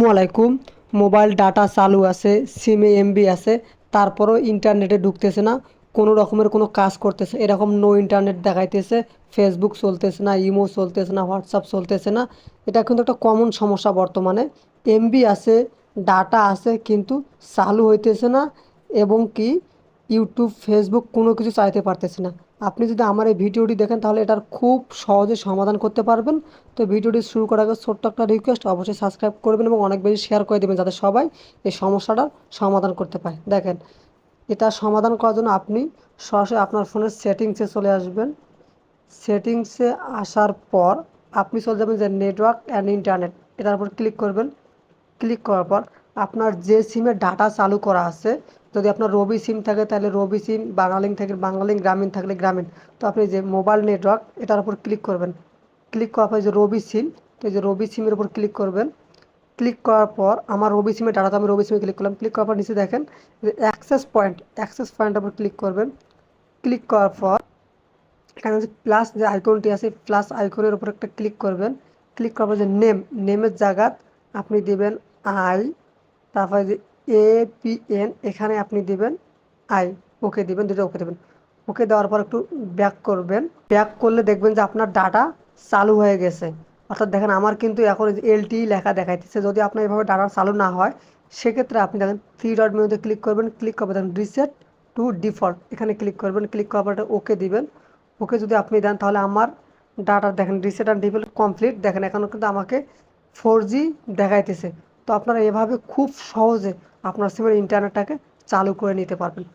আসসালামু আলাইকুম। Mobile data চালু আছে, সিমে এমবি আছে, তারপরও ইন্টারনেটে ঢুকতেছে না, কোনো রকমের কোনো কাজ করতেছে, এরকম নো ইন্টারনেট দেখাইতেছে। ফেসবুক চলতেছে না, ইমো চলতেছে না, হোয়াটসঅ্যাপ চলতেছে না। এটা কিন্তু একটা কমন সমস্যা বর্তমানে। এমবি আছে, ডাটা আছে, কিন্তু চালু হইতেছে না, এবং কি ইউটিউব, ফেসবুক কোনো কিছু চাইতে পারতেছে না। আপনি যদি আমার এই ভিডিওটি দেখেন তাহলে এটার খুব সহজে সমাধান করতে পারবেন। তো ভিডিওটি শুরু করার আগে ছোট্ট একটা রিকোয়েস্ট, অবশ্যই সাবস্ক্রাইব করবেন এবং অনেক বেশি শেয়ার করে দেবেন যাতে সবাই এই সমস্যাটার সমাধান করতে পারে। দেখেন, এটা সমাধান করার জন্য আপনি সরাসরি আপনার ফোনের সেটিংসে চলে আসবেন। সেটিংসে আসার পর আপনি চলে যাবেন যে নেটওয়ার্ক অ্যান্ড ইন্টারনেট, এটার উপর ক্লিক করবেন। ক্লিক করার পর আপনার যে সিমে ডাটা চালু করা আছে, যদি আপনার রবি সিম থাকে তাহলে রবি সিম, বাংলালিংক থাকে বাংলালিংক, গ্রামীণ থাকলে গ্রামীণ। তো আপনি যে মোবাইল নেটওয়ার্ক এটার উপর ক্লিক করবেন। ক্লিক করার পর যে রবি সিম, তো এই যে রবি সিমের উপর ক্লিক করবেন। ক্লিক করার পর আমার রবি সিমের ডাটাতে আমি রবি সিমে ক্লিক করলাম। ক্লিক করার পর নিচে দেখেন যে অ্যাক্সেস পয়েন্টের উপর ক্লিক করবেন। ক্লিক করার পর এখানে যে প্লাস যে আইকনটি আছে, প্লাস আইকনের উপর একটা ক্লিক করবেন। ক্লিক করার পর যে নেমের জায়গাত আপনি দিবেন আই, তারপরে যে APN এখানে আপনি দিবেন আই, ওকে দিবেন, দুটো ওকে দেবেন। ওকে দেওয়ার পর একটু ব্যাক করবেন। ব্যাক করলে দেখবেন যে আপনার ডাটা চালু হয়ে গেছে। অর্থাৎ দেখেন আমার কিন্তু এখন LTE লেখা দেখাইতেছে। যদি আপনার এভাবে ডাটা চালু না হয় সেক্ষেত্রে আপনি দেখেন থ্রি ডট মেনুতে ক্লিক করবেন। ক্লিক করবেন দেখেন রিসেট টু ডিফল্ট, এখানে ক্লিক করবেন। ক্লিক করার পর ওকে দিবেন। ওকে যদি আপনি দেন তাহলে আমার ডাটা দেখেন রিসেট অ্যান্ড ডিফল্ট কমপ্লিট। দেখেন এখনও কিন্তু আমাকে 4G দেখাইতেছে। তো আপনারা এভাবে খুব সহজে আপনার সিমের ইন্টারনেটটাকে চালু করে নিতে পারবেন।